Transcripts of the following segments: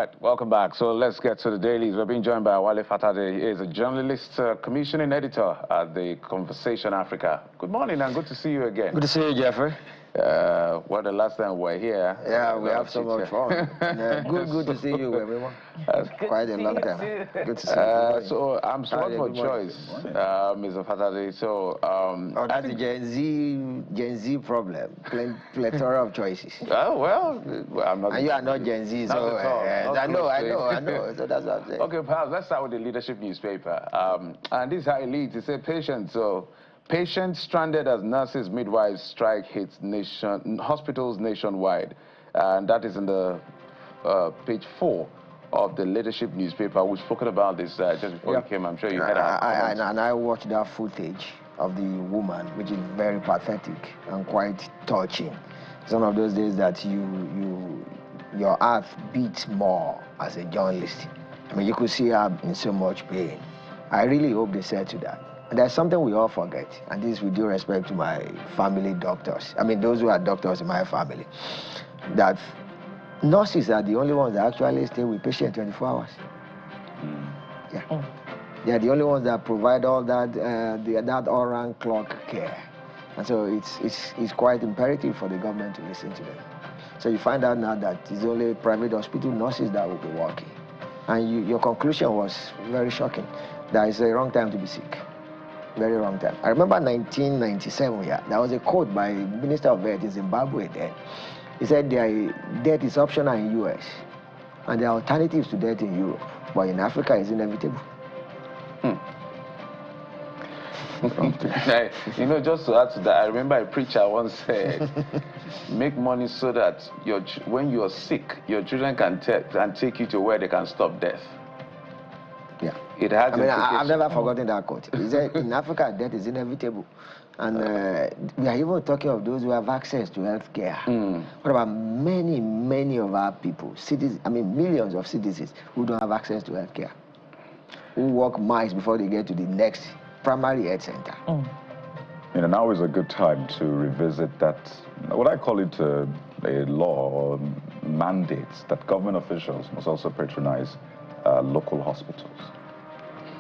right, welcome back. So let's get to the dailies. We're being joined by Wale Fatade. He is a journalist, commissioning editor at the Conversation Africa. Good morning and good to see you again. Good to see you, Jeffrey. Well, the last time we were here. Yeah, we have so much fun. Good to see you, everyone. Quite a long time. Good to see you. So I'm sorry for choice, Mr. Fatade. So that's the Gen Z problem. Plethora of choices. Oh well, I'm not. And you are not Gen Z, so I know. So that's what I'm saying. Okay, perhaps let's start with the leadership newspaper. And this is how it leads. It says patients. So patients stranded as nurses, midwives strike hits hospitals nationwide, and that is in the page 4 of the leadership newspaper. We've spoken about this just before you came. I'm sure you had and I watched that footage of the woman, which is very pathetic and quite touching. It's one of those days that your heart beats more as a journalist. I mean, you could see her in so much pain. I really hope they said to that. And there's something we all forget, and this with due respect to my family doctors. I mean, those who are doctors in my family, that nurses are the only ones that actually stay with patients 24 hours. Yeah. They are the only ones that provide all that that around-clock care. And so it's quite imperative for the government to listen to them. So you find out now that it's only private hospital nurses that will be working. And your conclusion was very shocking. That is a wrong time to be sick. Very wrong time. I remember 1997, there was a quote by Minister of Health in Zimbabwe then. He said death is optional in US, and there are alternatives to death in Europe, but in Africa it's inevitable. You know, just to add to that, I remember a preacher once said, make money so that when you're sick, your children can take you to where they can stop death. Yeah. It has I've never forgotten that quote. He said, in Africa, death is inevitable. And we are even talking of those who have access to health care. What about many of our people, millions of citizens who don't have access to health care, who walk miles before they get to the next primary health center? You know, now is a good time to revisit that, what I call it a law or mandates that government officials must also patronize local hospitals.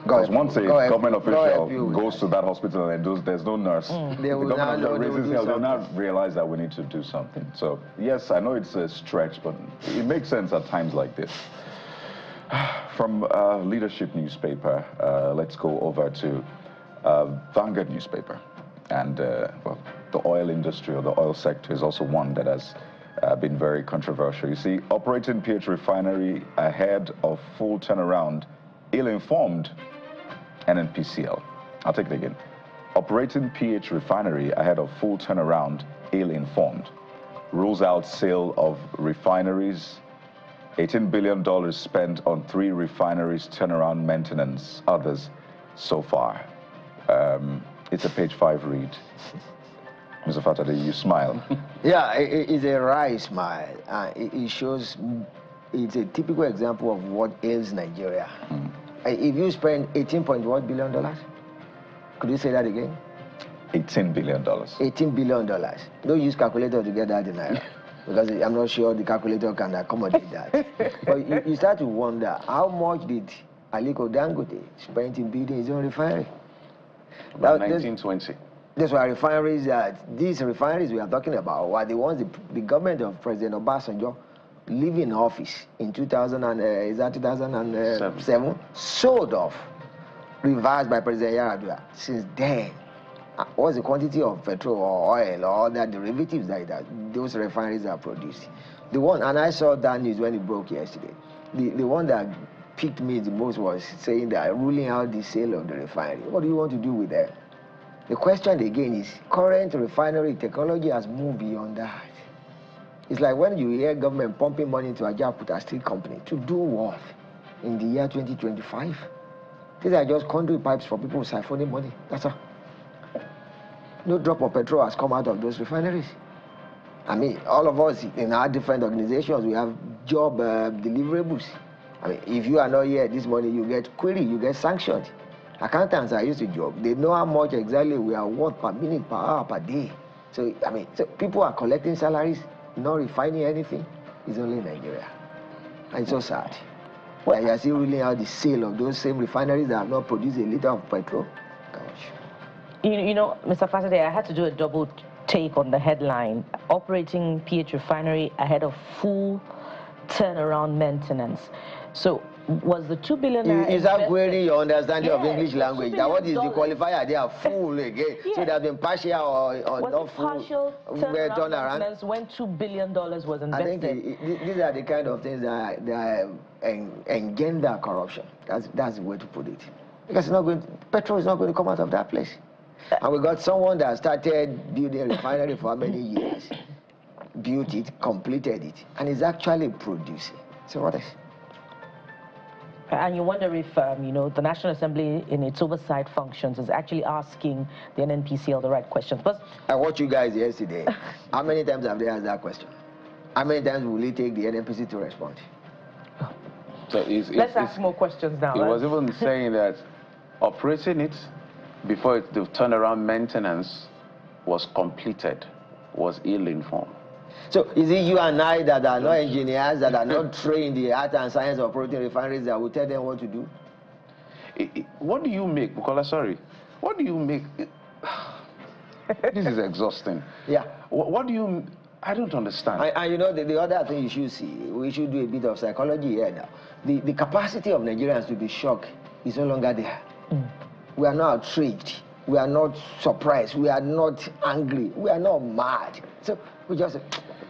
Because once a government official goes to that hospital and there's no nurse, the government raises hell, they'll now realize that we need to do something. So yes, I know it's a stretch, but it makes sense at times like this. From leadership newspaper, let's go over to Vanguard newspaper. And well, the oil industry or the oil sector is also one that has been very controversial. You see, operating PH refinery ahead of full turnaround, ill-informed NNPCL. I'll take it again. Operating PH refinery ahead of full turnaround, ill-informed. Rules out sale of refineries. $18 billion spent on 3 refineries, turnaround maintenance, others so far. It's a page 5 read. Mr. Fatade, you smile. Yeah, it's a wry smile. It shows, it's a typical example of what ails Nigeria. If you spend $18.1 billion, could you say that again? $18 billion. $18 billion. Don't use calculator to get that in Naira, because I'm not sure the calculator can accommodate that. But you start to wonder, how much did Aliko Dangote spend in building his own refinery? About 1920. That's why refineries, these refineries we are talking about, were the ones the government of President Obasanjo, leaving office in 2007, sold off, reversed by President Yaradua. Since then, what's the quantity of petrol or oil or other derivatives that those refineries are producing? The one, and I saw that news when it broke yesterday, the one that piqued me the most was saying that ruling out the sale of the refinery. What do you want to do with that? The question again is, current refinery technology has moved beyond that. It's like when you hear government pumping money into a Ajaokuta Steel Company. To do what in the year 2025? These are just conduit pipes for people siphoning money. That's all. No drop of petrol has come out of those refineries. I mean, all of us in our different organizations, we have job deliverables. I mean, if you are not here this morning, you get query, you get sanctioned. Accountants are used to job. They know how much exactly we are worth per minute, per hour, per day. So, I mean, so people are collecting salaries, not refining anything. It's only Nigeria. And it's so sad. Well, you are still ruling out the sale of those same refineries that have not produced a liter of petrol. Gosh. You know, Mr. Fasade, I had to do a double take on the headline. Operating PH Refinery ahead of full turnaround maintenance. So was the $2 billion... Is that querying your understanding of English language? That what is the qualifier? They are full again. Yeah. So they have been partial or was not full. Partial turnaround maintenance when $2 billion was invested? I think these are the kind of things that engender corruption. That's the way to put it. Because it's not going petrol is not going to come out of that place. And we got someone that started building a refinery for how many years? Built it, completed it, and is actually producing. So what is? And you wonder if, you know, the National Assembly in its oversight functions is actually asking the NNPCL the right questions. But I watched you guys yesterday. How many times have they asked that question? How many times will it take the NNPC to respond? So let's ask more questions now. He was even saying that operating it before the turnaround maintenance was completed was ill-informed. So is it you and I that are not engineers, that are not trained in the art and science of operating refineries, that will tell them what to do? What do you make, Bukola, sorry, what do you make? This is exhausting. Yeah. What do you, I don't understand. And you know, the other thing you should see, we should do a bit of psychology here now. The capacity of Nigerians to be shocked is no longer there. We are not outraged. We are not surprised. We are not angry. We are not mad. So we just,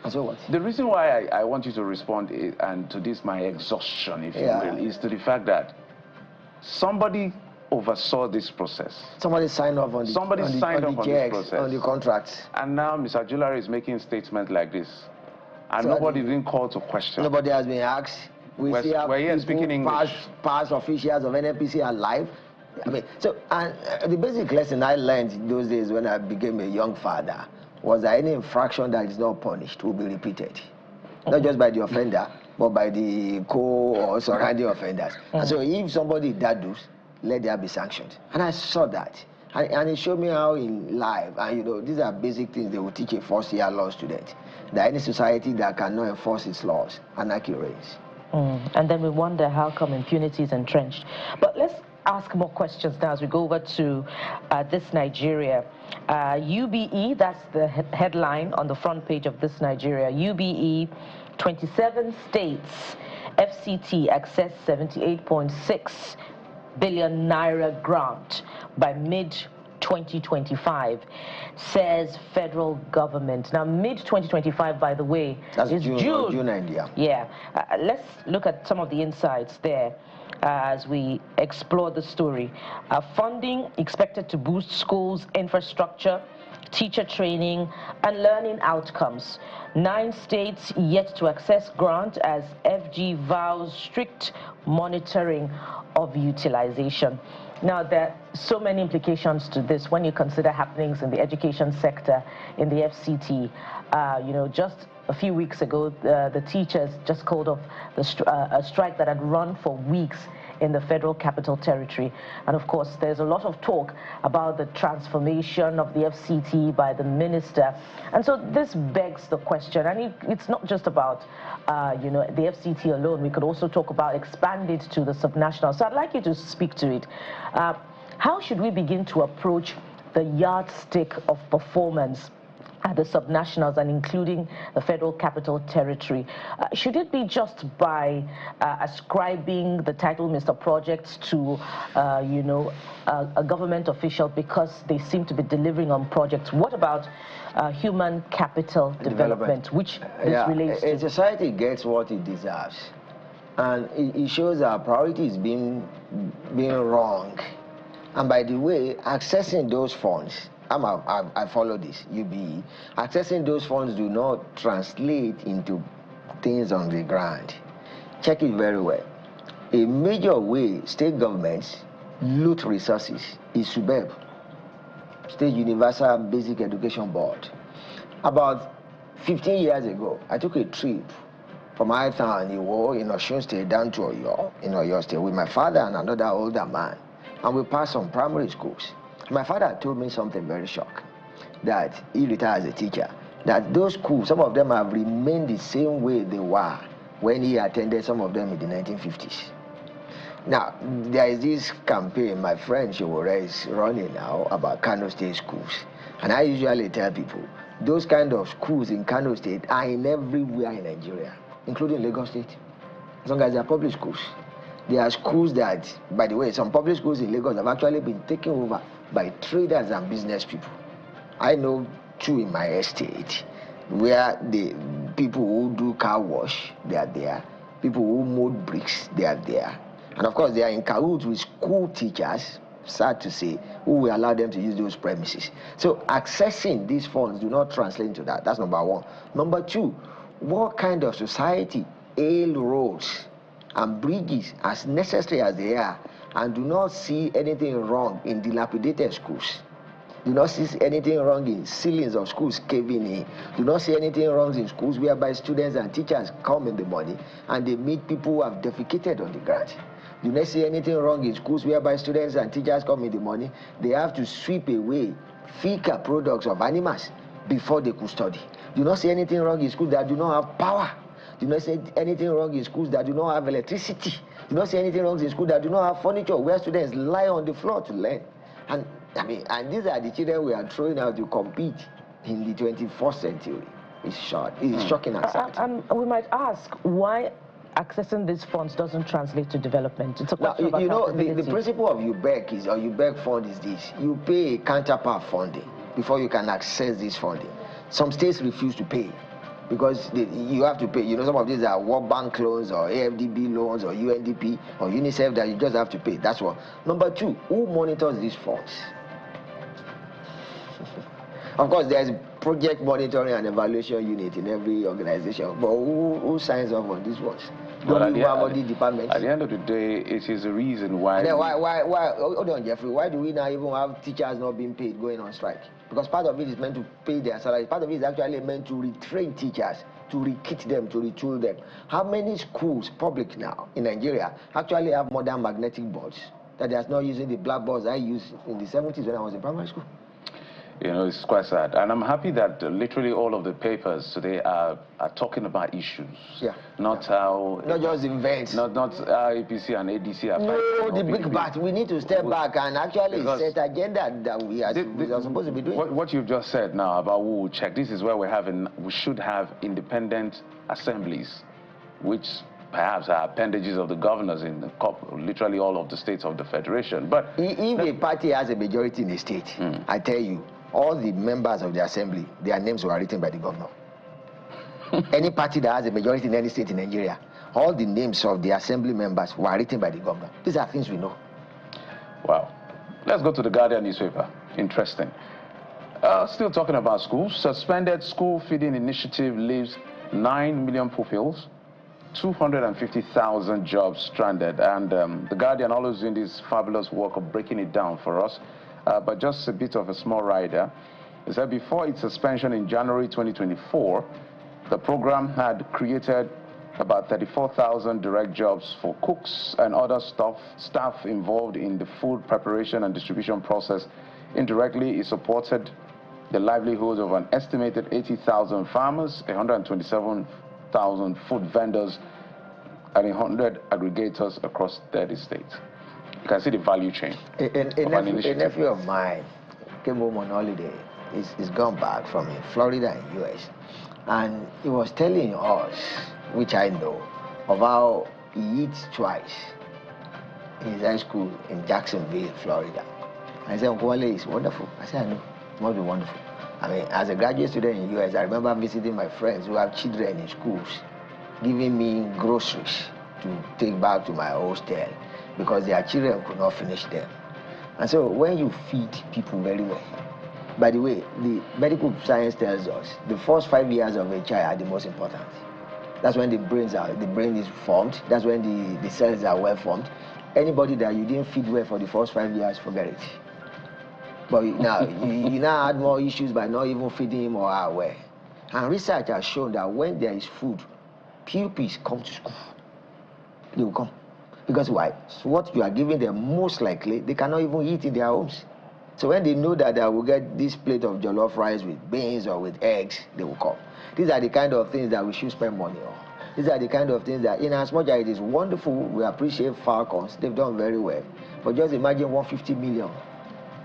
and so what? The reason why I want you to respond and to this, my exhaustion, if you will, is to the fact that somebody oversaw this process. Somebody signed off on the, somebody signed off on this process. On the contracts. And now Mr. Julari is making statements like this. And so nobody didn't call to question. Nobody has been asked. We see how here speaking English. Past officials of NNPC are live. I mean, so, and the basic lesson I learned in those days when I became a young father was that any infraction that is not punished will be repeated. Not just by the offender, but by the co or surrounding offenders. And so if somebody that does, let there be sanctions. And I saw that. And it showed me how in life, and you know, these are basic things they will teach a first-year law student, that any society that cannot enforce its laws, anarchy reigns. And then we wonder how come impunity is entrenched. But let's ask more questions now as we go over to This Nigeria. UBE, that's the headline on the front page of This Nigeria. UBE, 27 states, FCT access 78.6 billion naira grant by mid-2025, says federal government. Now, mid-2025, by the way, is June. Yeah. Let's look at some of the insights there as we explore the story. Funding expected to boost schools' infrastructure, teacher training, and learning outcomes. 9 states yet to access grant as FG vows strict monitoring of utilization. Now, there are so many implications to this when you consider happenings in the education sector in the FCT. You know, just a few weeks ago, the teachers just called off a strike that had run for weeks in the Federal Capital Territory. And of course, there's a lot of talk about the transformation of the FCT by the minister. And so this begs the question, and it's not just about, you know, the FCT alone. We could also talk about expand it to the subnational. So I'd like you to speak to it. How should we begin to approach the yardstick of performance at the subnationals and including the Federal Capital Territory? Should it be just by ascribing the title Mr. Projects to, you know, a government official because they seem to be delivering on projects? What about human capital development, which this relates to? A society gets what it deserves, and it shows our priorities being wrong. And by the way, accessing those funds, I follow this, UBE. Accessing those funds do not translate into things on the ground. Check it very well. A major way state governments loot resources is SUBEB, State Universal Basic Education Board. About 15 years ago, I took a trip from my town in Osun State down to Oyo, in Oyo State, with my father and another older man. And we passed some primary schools. My father told me something very shocking, that he retired as a teacher, that those schools, some of them have remained the same way they were when he attended some of them in the 1950s. Now, there is this campaign my friend Shewore is running now about Kano State schools. And I usually tell people, those kind of schools in Kano State are in everywhere in Nigeria, including Lagos State, as long as they are public schools. There are schools that, by the way, some public schools in Lagos have actually been taken over by traders and business people. I know two in my estate where the people who do car wash, they are there. People who mold bricks, they are there. And of course, they are in cahoots with school teachers, sad to say, who will allow them to use those premises. So accessing these funds do not translate into that. That's number one. Number two, what kind of society ail roads and bridges as necessary as they are and do not see anything wrong in dilapidated schools? Do not see anything wrong in ceilings of schools caving in. Do not see anything wrong in schools whereby students and teachers come in the morning and they meet people who have defecated on the ground. Do not see anything wrong in schools whereby students and teachers come in the morning, they have to sweep away fecal products of animals before they could study. Do not see anything wrong in schools that do not have power. Do not see anything wrong in schools that do not have electricity. Do not see anything wrong in schools that do not have furniture, where students lie on the floor to learn. And these are the children we are throwing out to compete in the 21st century. It's shocking and sad. And we might ask why accessing these funds doesn't translate to development. It's a question about the principle of UBEC is, or UBEC fund is this: you pay a counterpart funding before you can access this funding. Some states refuse to pay because you have to pay. You know, some of these are World Bank loans or AFDB loans or UNDP or UNICEF that you just have to pay. That's one. Number two, who monitors these funds? Of course, there's project monitoring and evaluation unit in every organization, but who signs off on these ones? Well, Don't you have all the departments? At the end of the day, it is the reason why... Why, hold on, Jeffrey, why do we now even have teachers not being paid going on strike? Because part of it is meant to pay their salary. Part of it is actually meant to retrain teachers, to re-kit them, to retool them. How many schools, public now, in Nigeria, actually have modern magnetic boards that they are not using the blackboards I used in the 70s when I was in primary school? You know, it's quite sad. And I'm happy that literally all of the papers today are talking about issues. Yeah. Not how... Not just events. Not how APC and ADC are No, the big bat. We need to step back and actually set agenda that we are supposed to be doing. What you've just said now about who will check, this is where we should have independent assemblies, which perhaps are appendages of the governors in literally all of the states of the federation. But if a party has a majority in a state, I tell you, all the members of the assembly, their names were written by the governor. Any party that has a majority in any state in Nigeria, all the names of the assembly members were written by the governor. These are things we know. Wow. Let's go to the Guardian newspaper. Interesting. Still talking about schools. Suspended school feeding initiative leaves 9 million pupils, 250,000 jobs stranded. And the Guardian always doing this fabulous work of breaking it down for us. But just a bit of a small rider. It said before its suspension in January 2024, the program had created about 34,000 direct jobs for cooks and other staff involved in the food preparation and distribution process. Indirectly, it supported the livelihoods of an estimated 80,000 farmers, 127,000 food vendors, and 100 aggregators across 30 states. You can see the value chain. A nephew of mine came home on holiday. He's gone back from Florida in US. And he was telling us, which I know, of how he eats twice in his high school in Jacksonville, Florida. I said, Uncle Wale, it's wonderful. I said, I know, it must be wonderful. I mean, as a graduate student in US, I remember visiting my friends who have children in schools, giving me groceries to take back to my hostel, because their children could not finish them. And so when you feed people very well, by the way, the medical science tells us the first 5 years of a child are the most important. That's when the brain is formed. That's when the cells are well formed. Anybody that you didn't feed well for the first 5 years, forget it. But now, you now add more issues by not even feeding him or her well. And research has shown that when there is food, pupils come to school. They will come. Because why? So what you are giving them, most likely, they cannot even eat in their homes. So when they know that they will get this plate of jollof rice with beans or with eggs, they will come. These are the kind of things that we should spend money on. these are the kind of things that, in as much as it is wonderful, we appreciate Falcons, they've done very well. But just imagine 150 million,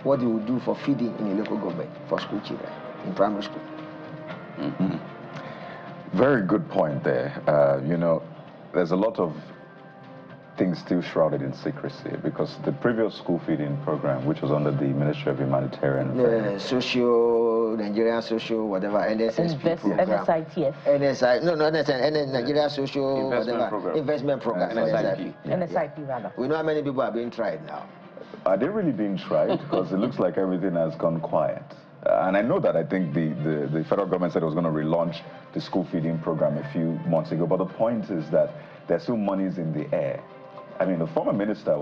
what they would do for feeding in a local government for school children, in primary school. Very good point there. You know, there's a lot of things still shrouded in secrecy because the previous school feeding program, which was under the Ministry of Humanitarian Affairs, Nigerian social, whatever, NSSP program. NSITF. NSI, no, Nigerian social, investment program. NSIP, rather. We know how many people are being tried now. Are they really being tried? Because it looks like everything has gone quiet. And I know that I think the federal government said it was going to relaunch the school feeding program a few months ago. But the point is that there's still monies in the air. I mean, the former minister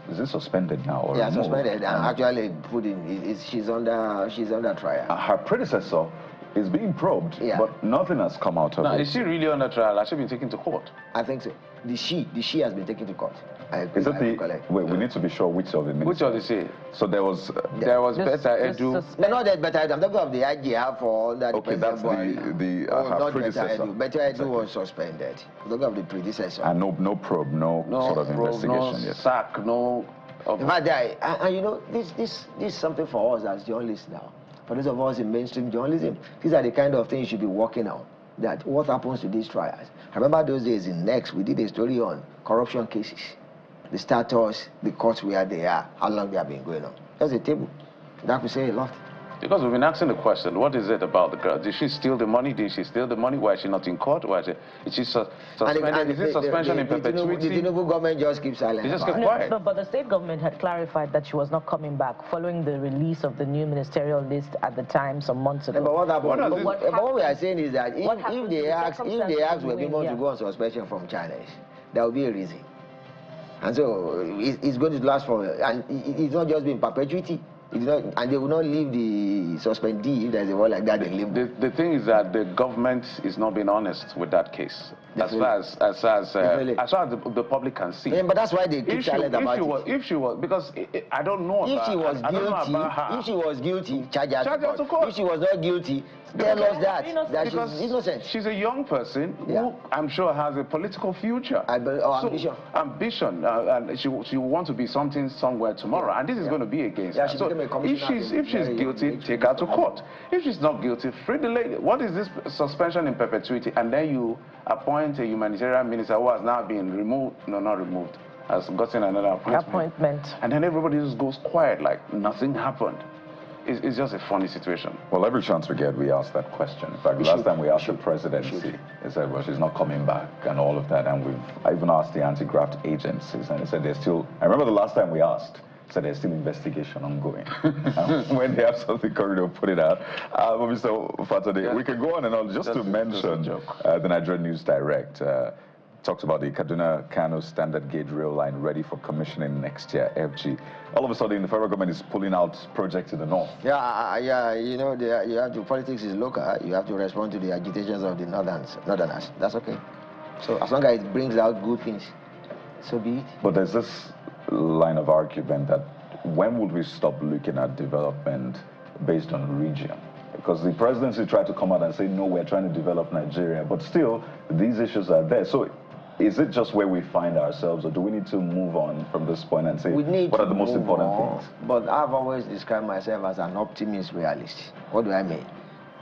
is it suspended now? Or yeah, suspended and actually put in, she's under trial. Her predecessor is being probed, but nothing has come out of it. Is she really under trial? Has she been taken to court? I think so. The she has been taken to court. Is it the, wait, we need to be sure which of the ministers. Which of the she? So there was Better Edu. No, not that Better Edu. I'm talking of the IGR for that. Okay, that's her predecessor. Better Edu was suspended. I'm talking of the predecessor. And no probe, no sort of investigation. No sack, no. In fact, and you know, this is something for us as journalists now. For those of us in mainstream journalism, these are the kind of things you should be working on. That what happens to these trials. I remember those days in Next, we did a story on corruption cases. The status, the courts where they are, how long they have been going on. That's a table. That could say a lot. Because we've been asking the question, what is it about the girl? Did she steal the money? Did she steal the money? Why is she not in court? Why is she suspended? Is it suspension in perpetuity? The Tinubu government just keeps silent. They just kept quiet. No, but the state government had clarified that she was not coming back following the release of the new ministerial list at the time some months ago. But what happened? What we are saying is that if they ask were people to go on suspension from China, there will be a reason. And so it's going to last for, and it's not just being perpetuity. It's not, and they will not leave the suspendee if there's a word like that. The thing is that the government is not being honest with that case. As far as the public can see. Yeah, but that's why they keep silent about it. If she was, because I don't know about her. If she was guilty, charge her to court. If she was not guilty, tell us that she's innocent. She's a young person who I'm sure has a political future. Ambition. And she will want to be something somewhere tomorrow. And this is going to be against her. So if she's guilty, take her to court. If she's not guilty, free the lady. What is this suspension in perpetuity? And then you appoint a humanitarian minister who has now been removed, no, not removed, has gotten another appointment. And then everybody just goes quiet, like nothing happened. It's just a funny situation. Well, every chance we get, we ask that question. In fact, last time we asked the presidency, they said, well, she's not coming back and all of that. And I even asked the anti-graft agencies, and they said they're still, I remember the last time we asked, so there's still investigation ongoing. When they have something coming, they'll put it out. Mr. Fatade, we can go on and on. Just to mention the Nigerian News Direct talks about the Kaduna-Kano standard gauge rail line ready for commissioning next year, FG. All of a sudden, the federal government is pulling out projects in the north. Yeah, you know, you have to, politics is local. You have to respond to the agitations of the northerners. That's okay. So as long as it brings out good things, so be it. But there's this line of argument that when would we stop looking at development based on region? Because the presidency tried to come out and say, no, we're trying to develop Nigeria, but still, these issues are there. So is it just where we find ourselves, or do we need to move on from this point and say, what are the most important things? But I've always described myself as an optimist realist. What do I mean?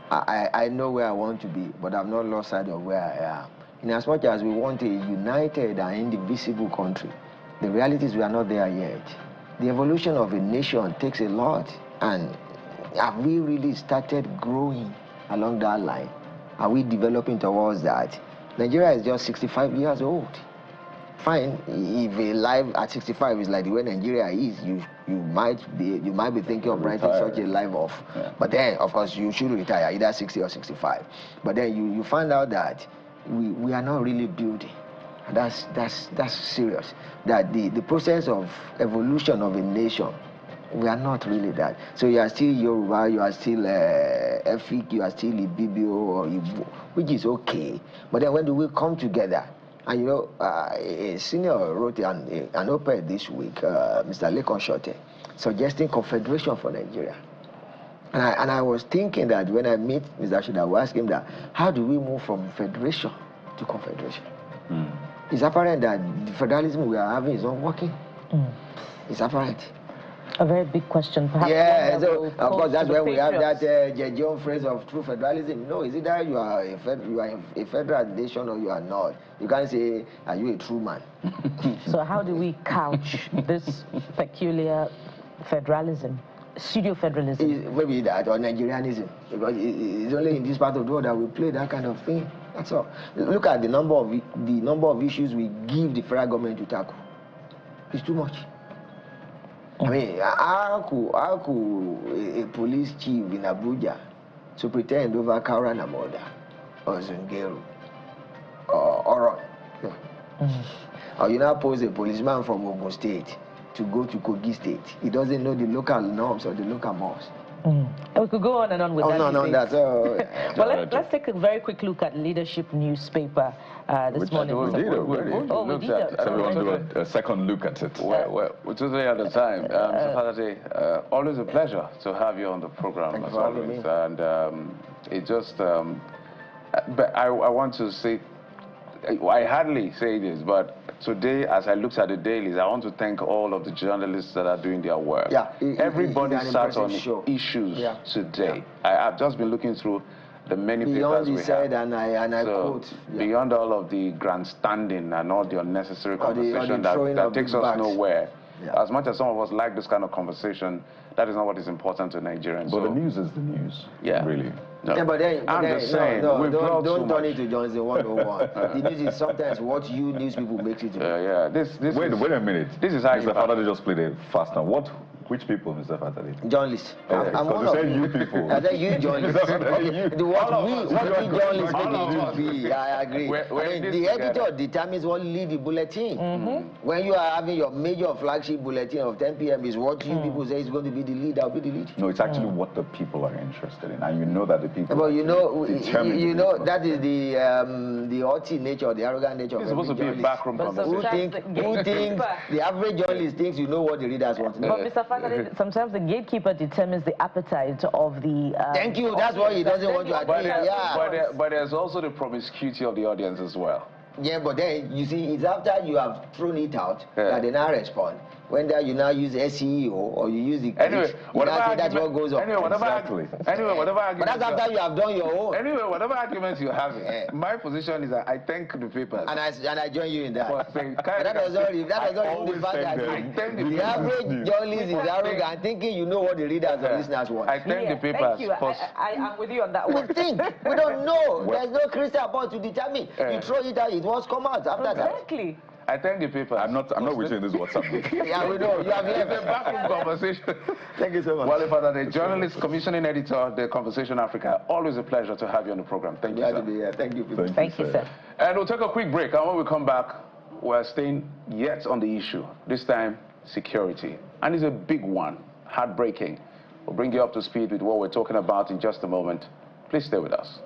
I know where I want to be, but I've not lost sight of where I am. In as much as we want a united and indivisible country, the reality is we are not there yet. The evolution of a nation takes a lot, and have we really started growing along that line? Are we developing towards that? Nigeria is just 65 years old. Fine, if a life at 65 is like the way Nigeria is, you might be thinking of writing such a life off. Yeah. But then, of course, you should retire either 60 or 65. But then you find out that we are not really building. That's serious. That the process of evolution of a nation, we are not really that. So you are still Yoruba, you are still Efik, you are still Ibibio or Igbo, which is okay. But then when do we come together? And you know, a senior wrote an op-ed this week, Mr. Lekon Shote, suggesting confederation for Nigeria. And I was thinking that when I meet Mr. Shote, I will ask him that, how do we move from federation to confederation. It's apparent that the federalism we are having is not working. It's apparent. A very big question, perhaps. Yeah, so, of course, that's why we have that John phrase of true federalism. No, is it that you are a federal nation or you are not? You can't say, are you a true man? So how do we couch this peculiar federalism? Pseudo-federalism? Maybe that, or Nigerianism. Because it's only in this part of the world that we play that kind of thing. That's all. Look at the number of issues we give the federal government to tackle. It's too much. I mean, how could a police chief in Abuja to pretend over Kaura Namoda or Zungeru or Oron? Or you now pose a policeman from Ogun State to go to Kogi State. He doesn't know the local norms or the local mores. We could go on and on with that. No, that's well, let's take a very quick look at Leadership newspaper this morning. We did a second look at it. We're totally out of time. Saturday, always a pleasure to have you on the program as always. And it just, but I want to say, I hardly say this, but today, as I looked at the dailies, I want to thank all of the journalists that are doing their work. Yeah, everybody sat on issues today. I've just been looking through the many papers we have. And I quote. Beyond all of the grandstanding and all the unnecessary conversation that takes us nowhere. As much as some of us like this kind of conversation, that is not what is important to Nigerians. But the news is the news. Yeah. Really. No. Yeah, but then, I'm just saying, don't turn it to Johnson 101. The news is sometimes what you news people make it to be. Wait a minute. This is how Mr. Father just played it fast now. Which people, Mr. Father? Journalists. I'm one of them. You people. I said you journalists. What we journalists make it to be. I agree. The editor determines what lead the bulletin. When you are having your major flagship bulletin of 10 p.m. is what you people say is going to be the lead. That will be the lead. No, it's actually what the people are interested in, and you know that the people. But you know that is the haughty nature, the arrogant nature. It's supposed to be a backroom conversation. Who thinks the average journalist thinks you know what the readers want to know? But Mr. Father, sometimes the gatekeeper determines the appetite of the. Thank you. That's why he doesn't want to attend. But there's also the promiscuity of the audience as well. Yeah, but then you see, it's after you have thrown it out that they now respond. Whether you now use SEO or you use the anyway, that's what goes on. Anyway, whatever argument. But that's after you have done your own. Anyway, whatever arguments you have, my position is that I thank the papers. And I join you in that. But that does not even the fact that the average journalist is arrogant, thinking you know what the readers and listeners want. I thank the papers. Thank you. I'm with you on that one. We think. We don't know. There's no crystal ball to determine. You throw it out, it must come out after that. Exactly. I thank the paper. I'm not with you in this WhatsApp group. Yeah, we know. You have left a backroom conversation. Thank you so much. Wale Father, the journalist, commissioning editor, The Conversation Africa. Always a pleasure to have you on the program. Thank you, sir. To be here. Thank you, people. Thank you, sir. And we'll take a quick break. And when we come back, we're staying yet on the issue. This time, security. And it's a big one. Heartbreaking. We'll bring you up to speed with what we're talking about in just a moment. Please stay with us.